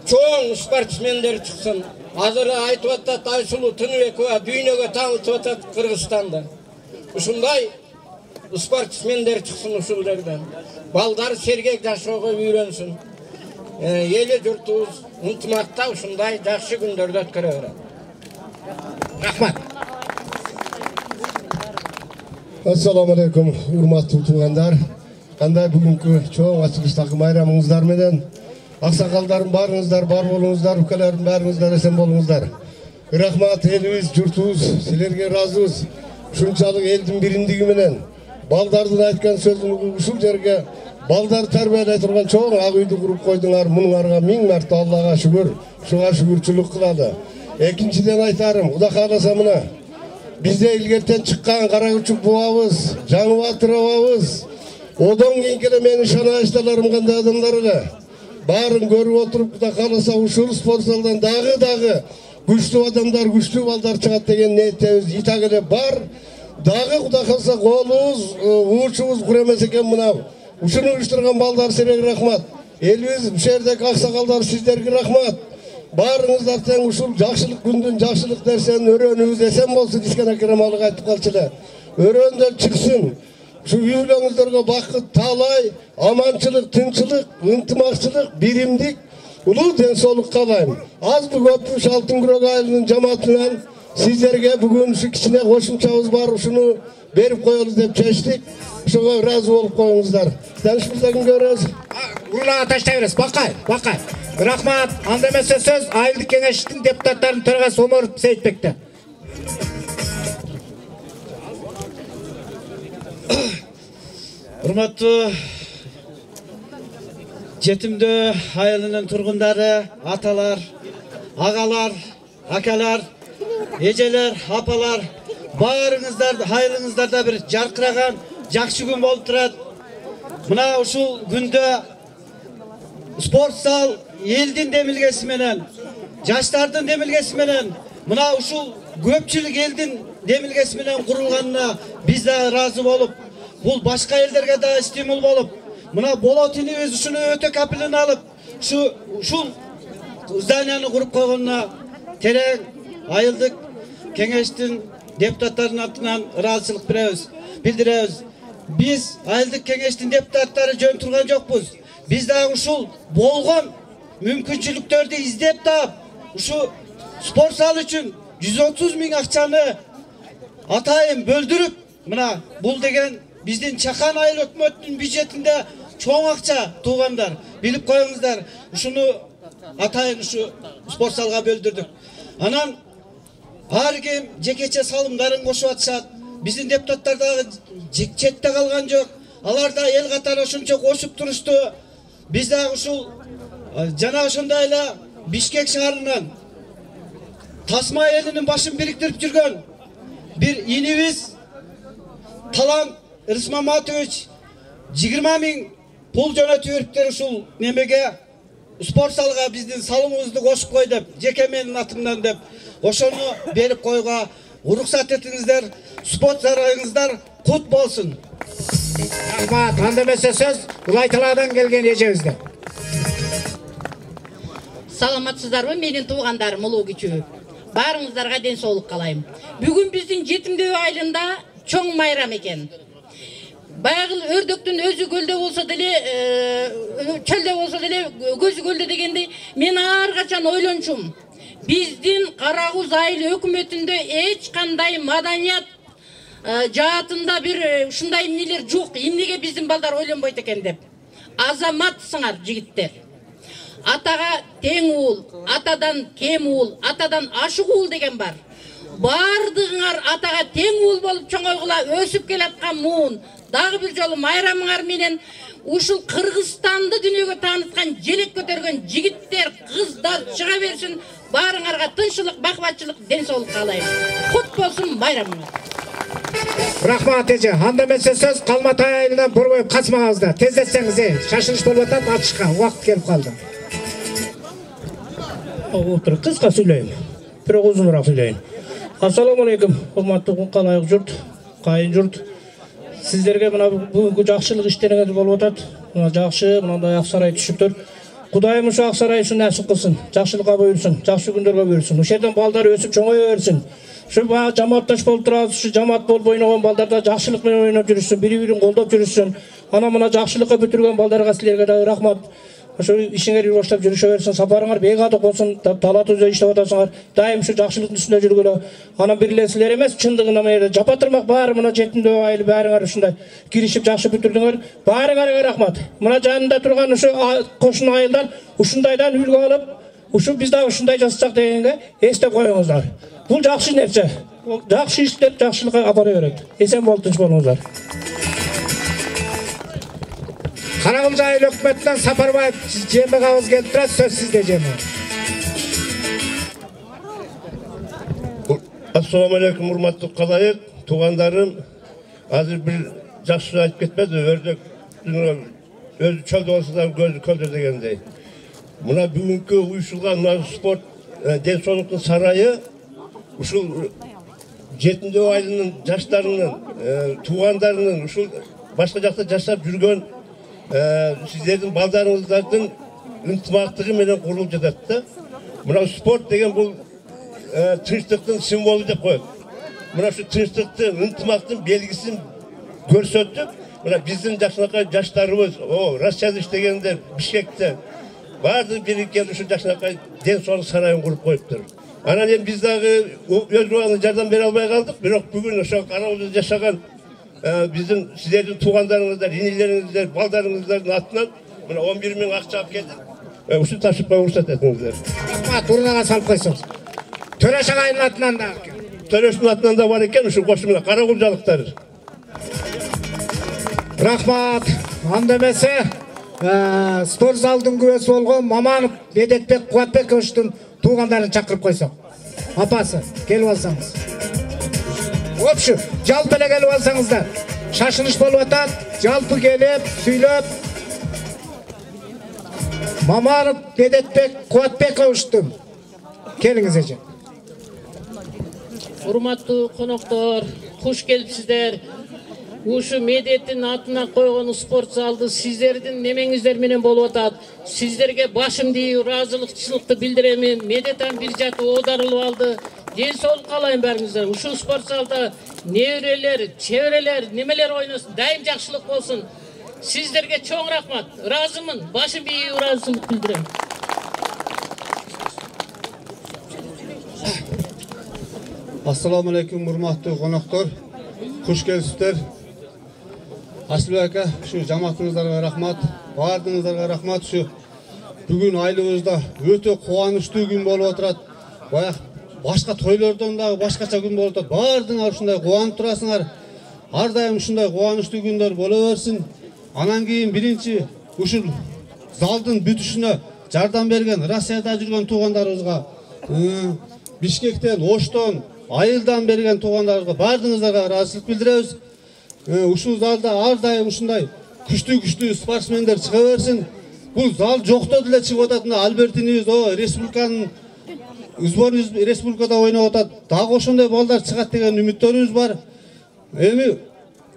чоң спортсмендер чыксын. Азыр айтып атат Айсулуу Тыныбекова дүйнөгө таанытып атат Кыргызстанда. Ушундай спортсмендер чыксын ушул жерден. Балдар сергек жашоого үйрөнсүн. Эли журтубуз ынтымакта ушундай жакшы күндөрдү өткөрө берет.
Рахмат.
Ассаламу алейкум, урматтуу туугандар. Кандай бүгүнкү чоң ачылыштагы майрамыңыздар менен аксакалдарым барыңыздар, бар болуңуздар, укаларым барыңыздар, эсен болуңуздар. Рахмат, элибиз, журтубуз, силерге ыраазыбыз. Ушунчалык элдин бириндиги менен балдардын айткан сөзүн ушул жерге балдар тарбиялай турган чоң ак үйдү куруп койдуңар. Мунуңарга миң марта Аллага шүгүр, ушуга шүгүрчүлүк кылады. Экинчиден айтарым, Кудай кааласа мына бизде илгертен чыккан кара күчүк бубабыз, Жаңы Батыр абабыз, одон кийинки эле менин шанайчталарым кандай адамдар эле. Барын көрүп отуруп, Кудай кааласа ушул спорт залдан дагы күчтүү адамдар, күчтүү балдар чыгат деген ниеттебиз. Итак эле бар. Дагы Кудай кааласа колубуз, уучубуз кур эмес экен мына. Ушуну уюштурган балдар силерге рахмат. Элибиз, бу жердеги аксакалдар сиздерге рахмат. Барыңыздар тең ушул жакшылык күндүн жакшылык нерсенин өрөөнүбүз эсен болсун, Ишкен Акрамалык айтып калчу эле. Өрөөндөр чыксын. Şu үй-бүлөңүздөргө бакыт, таалай, аманчылык, тынчылык, ынтымакчылык, биримдик, улуу ден соолук каалайм. Азбы көппү Алтын Күрөк айылынын жамаатынан сиздерге бүгүн ушу кичине кошумчабыз бар, ушуну берип коелу деп чечтик. Ошого ыраазы болуп коюңуздар. Танышыбызда күнгө көрөбүз.
Урлага таштай бересиз. Бакай. Рахмат. Анда эмесе сөз айылдык кеңештин депутаттарынын төрагасы Омаров Сейитбекте.
Урматтуу Жетимдөө айылынын тургундары, аталар, агалар, акалар, эжелер, апалар, баарыңыздар айылыңыздарда бир жаркыраган жакшы күн болуп турат. Мына ушул күндө спорт зал элдин демилгеси менен, жаштардын демилгеси менен, мына ушул көпчүлүк элдин демилгеси менен курулганына биз да ыраазы болуп, бул башка элдерге да стимул болуп, мына болотинибиз ушуну өтө капилин алып, ушул зданияны куруп койгонуна терең айылдык кеңештин депутаттарынын атынан ыраазычылык билдиребиз. Биз айылдык кеңештин депутаттары жөн турган жокпуз. Биз дагы ушул болгон мүмкүнчүлүктөрдү издеп таап, ушу спорт зал үчүн 130 000 акчаны атайын бөлдүрүп, мына бул деген биздин Чакан айыл өкмөтүнүн бюджетинде чоң акча туугандар. Билип коюңуздар, ушуну атайын ушу спорт залга бөлдүрдүк. Анан ар ким жекече салымдарын кошуп атышат. Биздин депутаттар дагы четте калган жок. Алар да эл катары ошончо кошуп турушту. Биз дагы ушул жана ошондой эле Бишкек шаарынан Тасма элинин башын бириктирип жүргөн bir inimiz Talan Rısmamatoviç 20.000 pul jönötüp ушул немеге спорт залга биздин салымыбызды кошуп кой деп, жеке менин атымдан деп, ошону берип койго уруксат этиңиздер. Спорт зарайыңыздар кут болсун.
Рахмат. Анда эмесе сөз Улайталадан келген эжебизде.
Саламатсыздарбы менин туугандарым, улуу кичүү. Баарыңыздарга ден соолук каалайм. Бүгүн биздин жетимдөө айылында чоң майрам экен. Баягы өрдөктүн өзү көлдө болсо деле, чөлдө болсо деле көзү көлдө дегендей, мен ар качан ойлончумун. Биздин Карагуз айыл өкмөтүндө эч кандай маданият жаатында бир ушундай эмнелер жок. Эмнеге биздин балдар ойлонбойт экен деп. Азаматсыңар жигиттер. Атага тең уул, атадан кем уул, атадан ашык уул деген бар. Бардыгыңар атага тең уул болуп чоңойгула өсүп келаткан муун дагы бир жолу майрамыңар менен ушул Кыргызстанды дүйнөгө тааныткан желек көтөргөн жигиттер, кыздар чыга берсин. Баарыңарга тынччылык, бакбатчылык, ден соолук каалайм. Кут болсун майрамыңар.
Рахмат эже. Анда эмесе сөз Калматай айылынан Борбоев Касым агабызда. Тездетсеңиз, шашылыш болуп атат, атышка убакыт келип калды.
Отур, кыска сүйлөйм. Бирок узунураак сүйлөйүн. Ассаламу алейкум, урматтуу калайык журт, кайын журт. Сиздерге мына бүгүнкү жакшылык иштериңиз болуп атат. Мына жакшы, мындай ак сарай түшүптүр. Кудайым ушу ак сарай ушун насип кылсын, жакшылыкка буйрсун, жакшы күндөргө буйрсун. Ошол жерден балдар өсүп чоңое берсин. Ушу жамаатташ болуп турабыз, ушу жамаат болуп ойногон балдарда жакшылык менен ойноп жүрүшсүн, бири-бирин колдоп жүрүшсүн. Ана мына жакшылыкка бүтүргөн балдарга силерге дагы рахмат. Ошо ишиңерди баштап жүрүшө берсин, сапарыңар бейгадык болсун, талат өзү иштеп атасыңар. Дайым ушу жакшылыктын үстүндө жүргүлө. Анан бир эле силер эмес, чындыгында мына жапатырмак баары мына жетимдөө айыл баарыңар ушундай киришип жакшы бүтүрдүңөр. Баарыңарга рахмат. Мына жанында турган ушу кошуна айылдар ушундайдан үлгү алып, ушу биз дагы ушундай жасасак дегенге эстеп коюңуздар. Бул жакшы нерсе. Жакшы иштеп жакшылыкка апара берет. Эсен болуп тынч болуңуздар.
Карагуз айыл өкмөтүнөн Сапарбаев Жээнбек агабыз келип турат, сөз сизде Жээнбек.
Assalamu alaikum урматтуу калайык, туугандарым. Азыр бир жакшы айтып кетпеди, өрдөктүн өзү чөлдө болсо да көзү көлдө дегендей. Мына бүгүнкү уюшулган мына спорт ден соолуктун сарайы ушул жетимдөө айылынын жаштарынын, туугандарынын ушул башка жакта жашап жүргөн сиздердин балдарыңыздардын ынтымактыгы менен курулуп жатат да. Мына спорт деген бул тынчтыктын символу деп коет. Мына ушу тынчтыктын, ынтымактын белгисин көрсөтүп, мына биздин жакшынакай жаштарыбыз, Россияда иштегендер, Бишкекте баардыгы бириккен ушу жакшынакай ден соолук сарайын куруп коюптур. Анан эми биз дагы өз убагында жардам бере албай калдык, бирок бүгүн ошо Карагузда жашаган биздин сиздердин туугандарыңыздар, инилериңиздер, балдарыңыздардын атынан мына 11.000 акча алып келдик. Ушу ташыпка уруксат этиңиздер.
Рахмат, урунага салып койсоңуз. Төрөш агайдын атынан да.
Төрөштүн атынан да бар экен ушу кошумда карагулжалыктар.
Рахмат. Анда эмесе спорт залдын күбөсү болгон Маманов Медетбек Кубатбековичтин туугандарын чакырып койсок. Апасы, келип алсаңыз. Опшу, жалпы эле келип алсаңыздар. Шашылыш болуп атат, жалпы келип, сүйлөп. Маманов Медетбек Кубатбековичтин. Келиңиз эже.
Урматтуу коноктор, куш келипсиздер. Ушу Медеттин атына койгон спорт залды сиздердин немеңиздер менен болуп атат. Сиздерге башымды ийип, ыраазычылыкты билдирем. Медеттен бир жаты оодарылып алды. Ден соолук каалайм баарыңыздар. Ушул спорт залда неберелер, чеберелер, немелер ойносун, дайым жакшылык болсун. Сиздерге чоң рахмат. Ыраазымын, башымды ийип, ыраазычылык билдирем.
Assalamu alaikum урматтуу коноктор. Куш келипсиздер. Асылбек ака, ушу жамаатыңыздарга рахмат, баардыгыңыздарга рахмат. Ушу бүгүн айылыбызда өтө кубанычтуу күн болуп отурат. Баягы башка тойлордон дагы башкача күн болуп атат. Баардыгыңар ушундай кубанып турасыңар. Ар дайым ушундай кубанычтуу күндөр боло берсин. Анан кийин биринчи ушул залдын бүтүшүнө жардам берген Россияда жүргөн туугандарыбызга, Бишкектен, Оштон, айылдан берген туғандарга бардыңыздарга ыраазычылык билдиребиз. Ушул залда ар дайым ушундай күчтүү спортсмендер чыга берсин. Бул зал жокто деле чыгып атат. Мына Альбертинибиз республиканын сборный республикада ойноп атат. Дагы ошондой балдар чыгат деген үмүттөрүбүз бар. Эми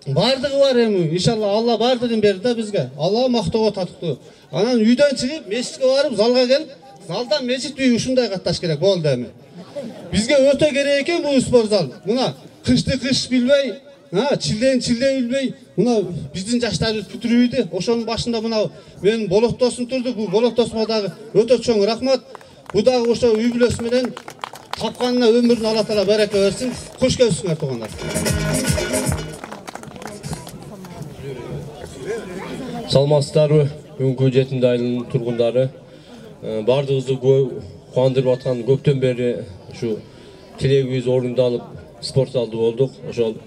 бардыгы бар эми. Иншалла Алла бардыгын берди да бизге. Алла мактоого татыктуу. Анан үйдөн чыгып, мечитке барып, залга келип, залдан мечит үй ушундай катташ керек болду эми. Бизге өтө керек экен бул спорт зал. Мына кышты кыш билбей, чилден чилде билбей, мына биздин жаштарыбыз бүтүрүүйдү. Ошонун башында мына мен Болот досум турду. Бул Болот досума дагы өтө чоң рахмат. Бу дагы ошо үй бүлөсү менен тапканына өмүрүн Алла Таала барака берсин. Кош келипсиңер туугандар.
Саламатсыздарбы? Бүгүнкү жетимде айылынын тургундары бардыгыбызды кубандырып аткан көптөн бери ушу тилегибиз орундалып спорт залды болдук. Ошол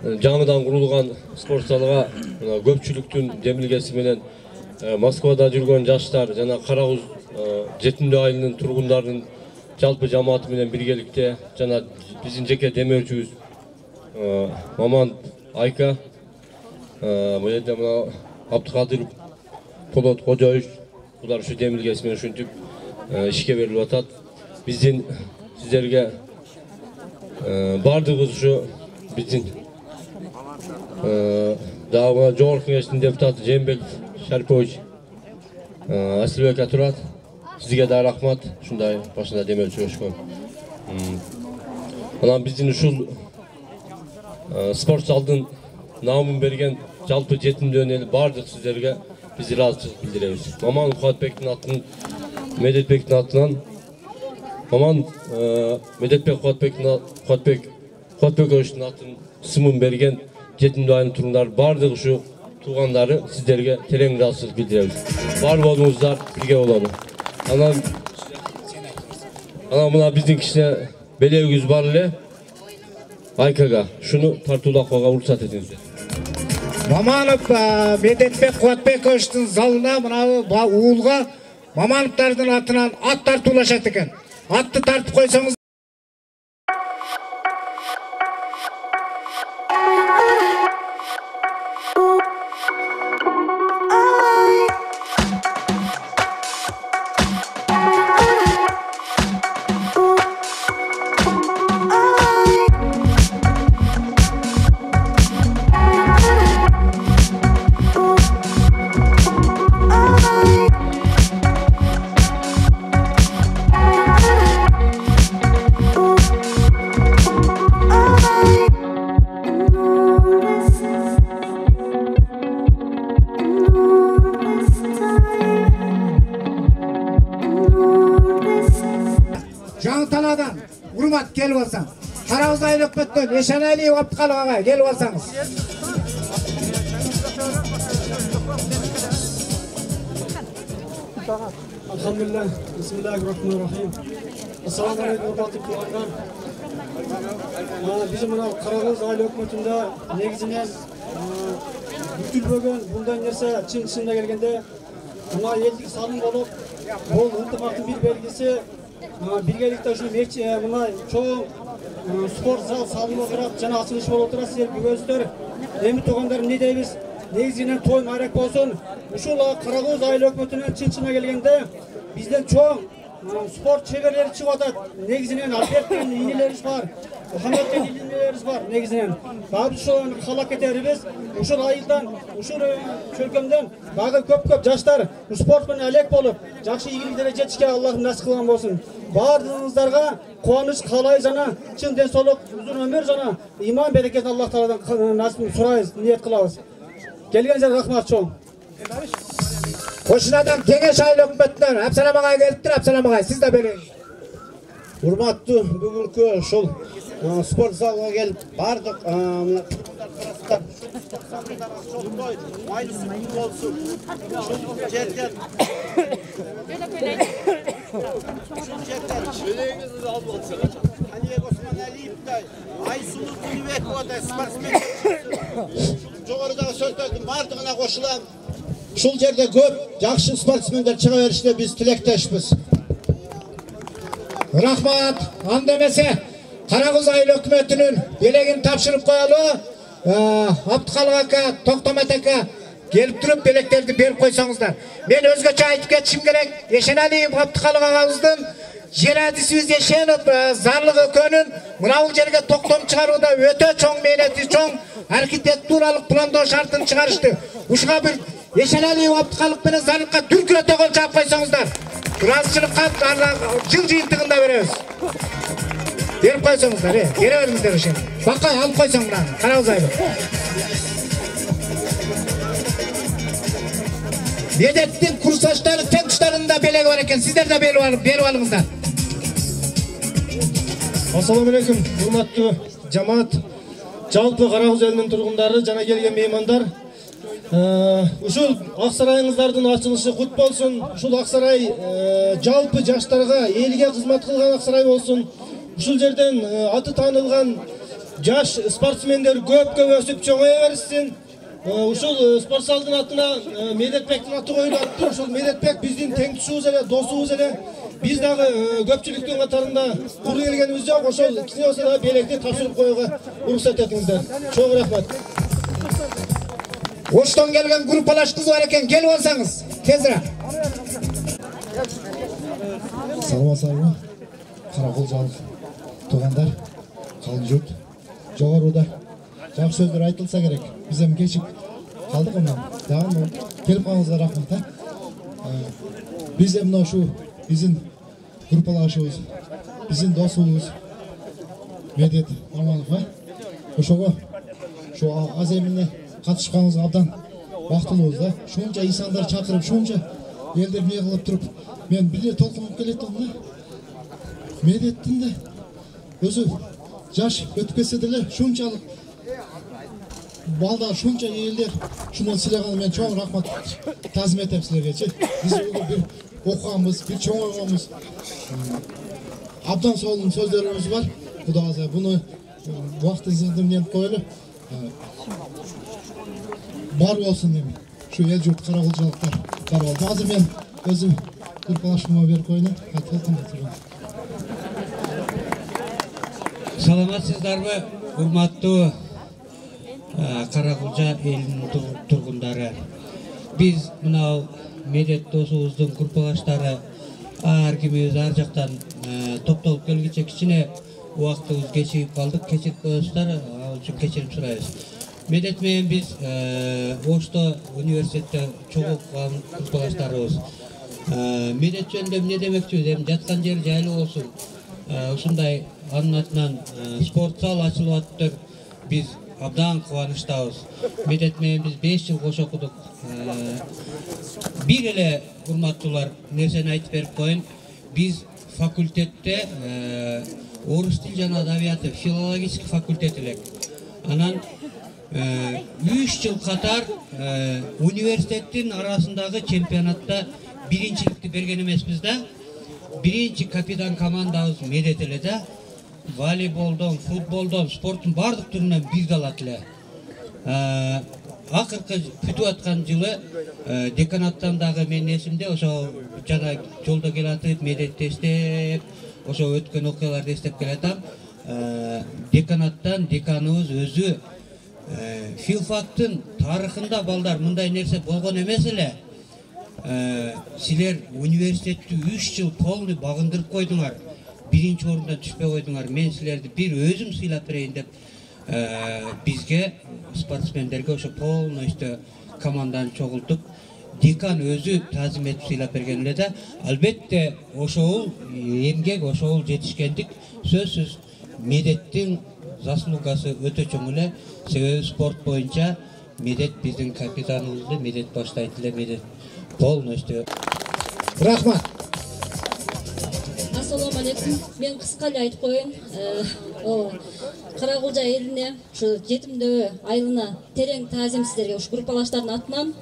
жаңыдан курулган спорт залга көпчүлүктүн демилгеси менен Москвада жүргөн жаштар жана Карагуз жетимде айылынын тургундарынын жалпы жамааты менен биргеликте жана биздин жеке демөөрчүбүз Маман Айка, Абдыкадыров, Полот Кожоевич, булар ушу демилгеси менен ушинтип ишке берилип атат. Биздин сиздерге бардыгыбыз ушу биздин дагы жогорку кеңештин депутаты Жээнбек Шарипович Асылбек турат. Сизге да рахмат. Ушундай башында демелчү өшкөн. Анан биздин ушул спорт залдын намын берген жалпы жетимдөө эли бардык сиздерге биз ыраазычылык билдиребиз. Маман Куатбектин атынан, Медетбектин атынан, Маман Медетбек Куатбековичтин атын сымын берген жетимде айылынын тургундары бардык ушу туугандары сиздерге терең ыраазычылык билдиребиз. Бар болуңуздар, бирге бололу. Анан мына биздин кичине белегибиз бар эле. Айкага шуну тартуулап койгонго уруксат этиңиздер.
Маманов Медетбек Куатбековичтин залына мына уулга Мамановдардын атынан ат тартуулашат экен. Атты тартып койсоңуз. Жаңытанадан урмат келип алсаң. Карагуз айыл өкмөттөн Эшеналиев Абдыкалык агай келип алсаңыз.
Alhamdulillah, bismillahirrahmanirrahim. Assalamu alaikum warahmatullahi wabarakatuh. Bizim mına Karagöz aile hükümetinde negizinen bütülbögen bundan nerse çın-çınına gelgende buna eldik salın olup bol ıntımaktın bir belgisi birgelikte şu buna çoğu spor zal salın olarak cana açılış bol oturar sizler büyüzler. Emi toğanlar ne deyimiz? Negizinen toy marek olsun. Uşula Karagöz aile hükümetinin çın-çınına gelgende bizden çoğu spor çevirleri çıkıyorlar. Negizinen Albert'ten iğnelerimiz var. Muhammed'ten iğnelerimiz var negizinen. Daha biz şu an halak eteriz. Uşul ayıldan, uşul çölkemden daha köp yaşlar sportmen alek bolup жақсы ийгилик derece Allah'ım nasip kılan olsun. Bardığınızlarga kuanış kalay jana çın densoluk uzun ömür jana iman bereketini Allah Teala'dan nasip surayız, niyet kılabız. Gelgenizler rahmat çoğun.
Koşunadan Kengeş aile hükümetinden Absalam ağay geliptir. Absalam ağay siz de belirleyin.
Урматтуу бүгүнкү ушул спорт залга келип бардык мына жогорудагы сөздөрдүн бардыгына кошулам. Ушул жерде көп жакшы спортсмендер чыга беришине биз тилектешпиз.
Rahmat, andemese Карагөз айыл өкмөтүнүн белегин тапшырып коелу. Абдыкалык ака, Токтомат ака келип туруп белектерди берип койсоңуздар. Мен өзгөчө айтып кетишим керек. Эшеналиев Абдыкалык агабыздын жер адисибиз Эшенов Зарлык экөөнүн мына бул жерге токтом чыгарууда өтө чоң мээнети, чоң архитектуралык пландоо шартын чыгарышты. Ушуга бир Эшеналиев Абдыкалык менен Зарлыкка дүркүрөтө кол чаап койсоңуздар. Ыраазычылыкка жыл жыйынтыгында беребиз. Берип койсоңуздар, бере бериңиздер ошо. Бакай алып койсоң мына Карагөз айыл. Медеттин курсаштары тең туштарында белеги бар экен. Сиздер да берип алыңыздар.
Ассаламу алейкум, урматтуу жамаат, жалпы Карагөз элинин тургундары, жана келген меймандар. Ушул ак сарайыңыздардын ачылышы кут болсун. Ушул ак сарай жалпы жаштарга, элге кызмат кылган ак сарай болсун. Ушул жерден аты таанылган жаш спортсмендер көп өсүп чоңое берсин. Ушул спорт залдын атына Медетбектин аты коюлуп, ушул Медетбек биздин теңдишибиз эле, досубуз эле. Биз дагы көпчүлүктүн катарында кур келгенибиз жок, ошол кичине болсо да белекти тапшырып коюуга уруксат этиңиздер. Чоң рахмат.
Оштон келген группалаш кыз бар экен, келип алсаңыз, тезирээк.
Саламатсыздарбы? Каракулжалык туугандар, калын журт, жогоруда жакшы сөздөр айтылса керек. Биз эми кечип калдык мына. Дагы келип калганыңызга рахмат. Биз эми ушу биздин группалашыбыз, биздин досубуз Медет Норманов, ошого ушу аз эмне катышканыбызга абдан бактылуубуз да. Шунча инсандар чакырып, шунча элдер эмне кылып туруп, мен бир толкунуп келет да. Медеттин да өзү жаш өтүп кетсе деле шунчалык балдар, шунча элдер шуну сыйлаганы мен чоң рахмат тазим этем силергечи. Биз бир окуганбыз, бир чоңойгонбуз. Абдан сонун сөздөрүбүз бар. Кудай кааласа буну убактыңызды мен коелу. Бар болсун эми. Şu el jurt Karaguljalыктар бар болду. Азыр мен өзүм группалашуума берип коеюн.
Саламатсыздарбы, урматтуу Карагулжа элинин тургундары. Биз мына Медет досубуздун группалаштары ар кимибиз ар жактан топтолуп келгиче кичине убактыбыз кечигип калдык. Кечирип коесуздар, ал үчүн кечирим сурайбыз. Медет менен биз Ошто университетте чогуу окуган группалаштарыбыз. Медет жөнүндө эмне демекчибиз? Эми жаткан жери жайлуу болсун. Ушундай анын атынан спорт зал ачылып атыптыр. Биз абдан кубанычтабыз. Медет менен биз 5 жыл кош окудук. Бир эле урматтуулар нерсени айтып берип коеюн. Биз факультетте орус тил жана адабияты филологический факультет элек. Анан 3 жыл катар университеттин арасындагы чемпионатта биринчиликти берген эмеспиз да. Биринчи капитан командабыз Медет эле да. Волейболдон, футболдон, спорттун бардык түрүнөн бирди алат эле. Акыркы бүтүп аткан жылы деканаттан дагы менин эсимде, ошо жана жолдо келатып Медетти эстеп, ошо өткөн окуяларды эстеп келатам. Деканаттан деканыбыз өзү филфактын тарыхында балдар мындай нерсе болгон эмес эле. Силер университетти 3 жыл полный багындырып койдуңар. Биринчи орундан түшпөй койдуңар. Мен силерди бир өзүм сыйлап берейин деп бизге спортсмендерге ошо полностью команданы чогултуп декан өзү тазим этип сыйлап берген эле да. Албетте ошол эмгек, ошол жетишкендик сөзсүз Медеттин заслугасы өтө чоң эле. Себеби спорт боюнча Медет биздин капитаныбызды Медет баштайт эле. Медет полностью.
Рахмат.
Ассаламу алейкум. Мен кыска эле айтып коеюн. Карагулжа элине, ушу жетимдөө айылына терең таазим сиздерге ушу группалаштардын атынан.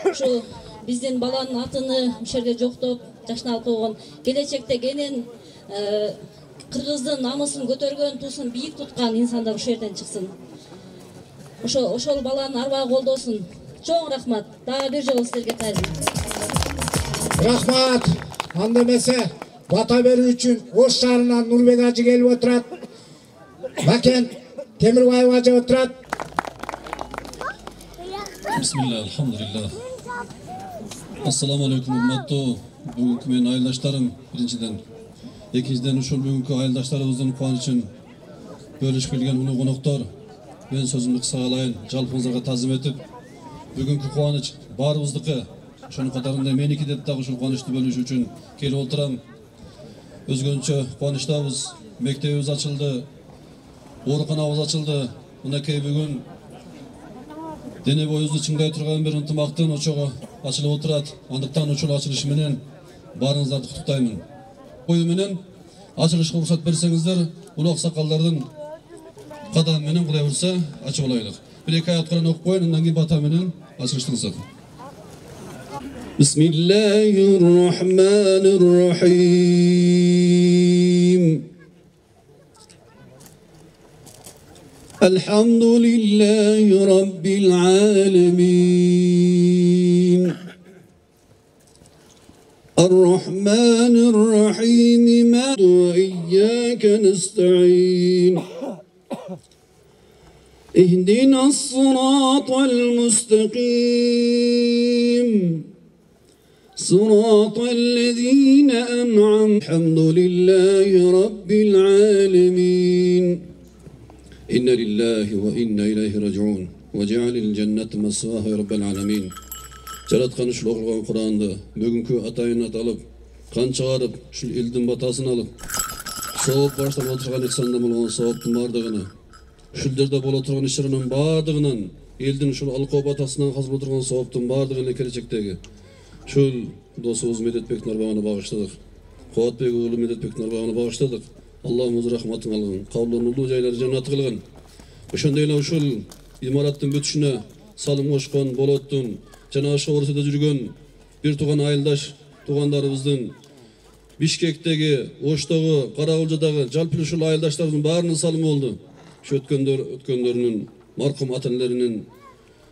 Ушу биздин баланын атыны ушерде жоктоп, жашыналып койгон, келечекте кенен кыргыздын намысын көтөргөн, туусун бийик туткан инсандар ушул жерден чыксын. Ошол баланын арбагы колдосун. Чоң рахмат. Дагы бир жолу сиздерге таазим.
Рахмат. Анда эмесе бата берүү үчүн Ош шаарынан Нурбек ажы келип отурат. Макен Темирбаева жауап турат.
Bismillah, alhamdulillah. Assalamu alaikum urmattu bugünkü men ayıldaşlarım birinciden. Ekizden uşul bugünkü ayıldaşlarımыздың қуанышын bölüşüp келген улуу конокtor. Men sözümdü kısa alayın, жалпыңыздарга тазим etip, bugünkü қуаныч барыбыздыкы. Ошонун катарында меники деп дагы ушул қуанычты бөлүшүү үчүн келип отурам. Өзгөнчө қуанычтабыз. Мектебибиз ачылды, ооруканабыз ачылды. Мынакей бүгүн дене боюбузду чыңдай турган бир ынтымактын очогу ачылып отурат. Андыктан ушул ачылыш менен баарыңыздарды куттуктаймын. Бою менен ачылышка уруксат берсеңиздер, улуу аксакалдардын кадамы менен Кудай буйрса ачып алайлык. Бир эки аят Кур'ан окуп коюн, андан кийин бата менен ачылыштырсак. Bismillahirrahmanirrahim. Elhamdülillahi Rabbil alemin. Ar-Rahmanir-Rahim. Mâdu ve iyyâke nesta'in. İhdinas sıratal müstakîm. Sıratallezîne en'am. Elhamdülillahi Rabbil alemin. İnna lillahi ve inna ileyhi raciun. Ve cealil cennete mesvâhe Rabbil alemin. Жараткан ушул окулган Куранды бүгүнкү атайын аталып, кан чыгарып, ушул элдин батасын алып, сооп баштап отурган эксанда болгон сооптун бардыгына, ушул жерде боло турган иштеринин бардыгынан, элдин ушул алкоо батасынан казып отурган сооптун бардыгына келечектеги ушул досубуз Медетбектин арбагына багыштадык. Кубатбек уулу Медетбектин арбагына багыштадык. Аллахым өз рахматын алгын, кабылын улуу жайлары жаннат кылгын. Ошондой эле ушул имараттын бүтүшүнө салым кошкон Болоттун жана ошо орусуда жүргөн бир тууган айылдаш туугандарыбыздын Бишкектеги, Оштогу, Карагулжадагы жалпы ушул айылдаштардын баарынын салымы болду. Ушу өткөндөрүнүн маркум ата-энелеринин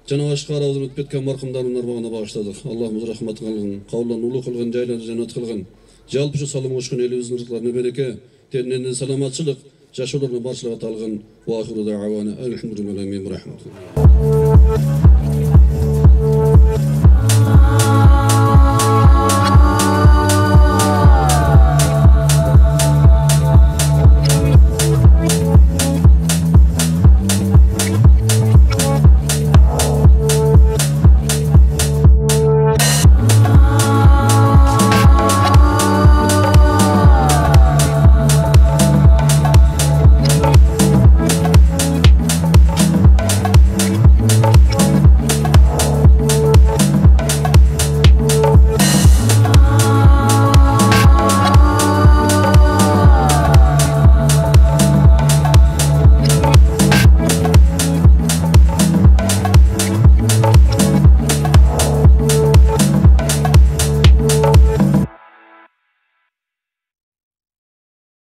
жана башка арабыздан өтүп кеткен маркумдардын арбагына багыштадык. Аллахым өз рахматын алгын, кабылын улуу кылгын, жайларды жаннат кылгын. Жалпы ушу салым кошкон элибиздин рызыкларына береке, тенинен саламатчылык, жашоолордун барчылыгы талгын. Ва ахиру дa'wana alhamdulillahi rabbil alamin.